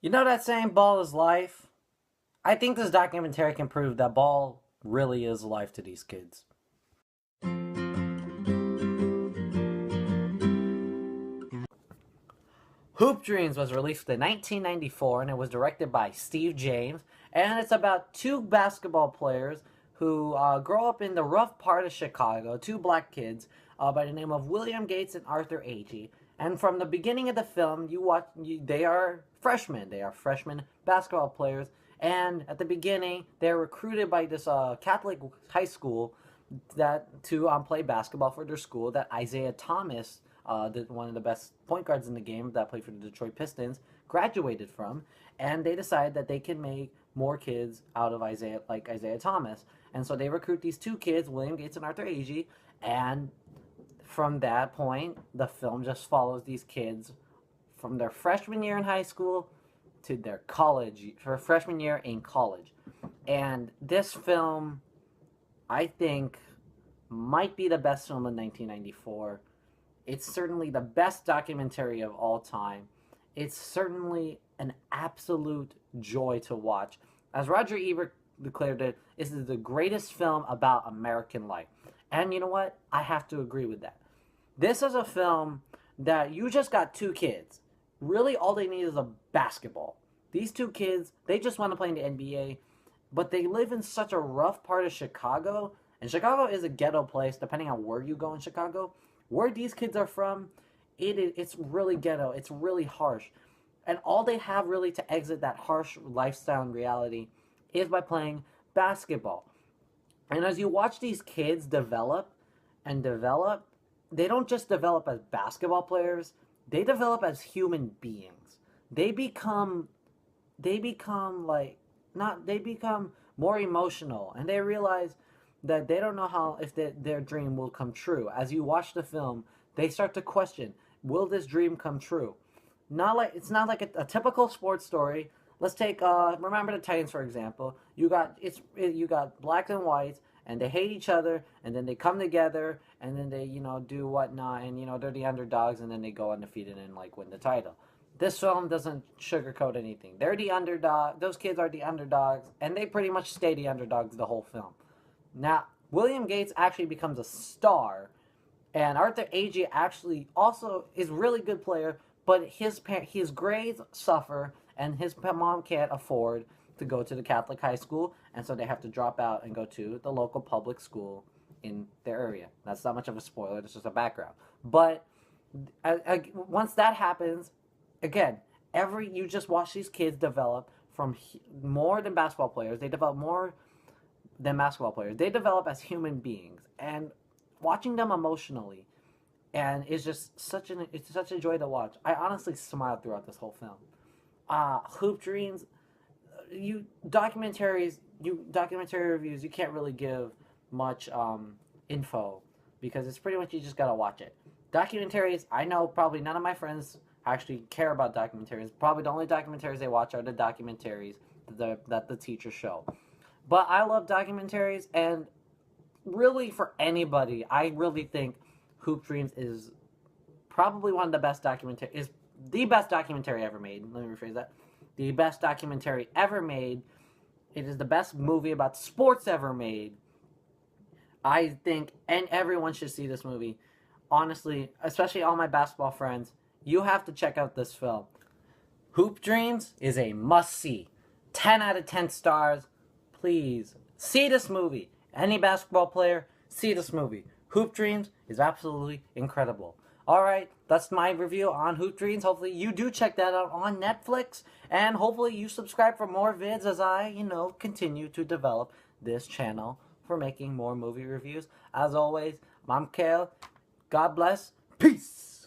You know that saying, ball is life? I think this documentary can prove that ball really is life to these kids. Hoop Dreams was released in 1994 and it was directed by Steve James. And it's about two basketball players who grow up in the rough part of Chicago, two black kids by the name of William Gates and Arthur Agee. And from the beginning of the film, they are freshmen. They are freshman basketball players. And at the beginning, they're recruited by this Catholic high school that to play basketball for their school. That Isaiah Thomas, one of the best point guards in the game that played for the Detroit Pistons, graduated from, and they decide that they can make more kids out of Isaiah Thomas, and so they recruit these two kids, William Gates and Arthur Agee, and from that point, the film just follows these kids from their freshman year in high school to their freshman year in college, and this film, I think, might be the best film in 1994. It's certainly the best documentary of all time. It's certainly an absolute joy to watch. As Roger Ebert declared it, this is the greatest film about American life. And you know what? I have to agree with that. This is a film that you just got two kids. Really, all they need is a basketball. These two kids, they just want to play in the NBA, but they live in such a rough part of Chicago. And Chicago is a ghetto place, depending on where you go in Chicago. Where these kids are from, it's really ghetto. It's really harsh. And all they have really to exit that harsh lifestyle and reality is by playing basketball. And as you watch these kids develop and develop, they don't just develop as basketball players, they develop as human beings. They become they become like not they become more emotional, and they realize that they don't know how if their dream will come true. As you watch the film, they start to question, will this dream come true? Not like it's not like a typical sports story. Let's take remember the Titans for example. You got black and whites, and they hate each other, and then they come together, and then they do whatnot, and they're the underdogs, and then they go undefeated and like win the title. This film doesn't sugarcoat anything. They're the underdog. Those kids are the underdogs, and they pretty much stay the underdogs the whole film. Now, William Gates actually becomes a star, and Arthur Agee actually also is a really good player, but his grades suffer, and his mom can't afford to go to the Catholic high school, and so they have to drop out and go to the local public school in their area. That's not much of a spoiler, it's just a background. But once that happens, again, you just watch these kids develop from more than basketball players. They develop more than basketball players. They develop as human beings, and watching them emotionally, and it's such a joy to watch. I honestly smiled throughout this whole film. Hoop Dreams, documentary reviews, you can't really give much info because it's pretty much you just gotta watch it. Documentaries, I know probably none of my friends actually care about documentaries. Probably the only documentaries they watch are the documentaries that the teachers show. But I love documentaries, and really for anybody, I really think Hoop Dreams is probably one of the best documentary is the best documentary ever made. Let me rephrase that. The best documentary ever made. It is the best movie about sports ever made. I think, and everyone should see this movie. Honestly, especially all my basketball friends, you have to check out this film. Hoop Dreams is a must see. 10 out of 10 stars. Please see this movie. Any basketball player, see this movie. Hoop Dreams is absolutely incredible. Alright, that's my review on Hoop Dreams. Hopefully you do check that out on Netflix. And hopefully you subscribe for more vids as I, continue to develop this channel for making more movie reviews. As always, I'm Kale. God bless. Peace!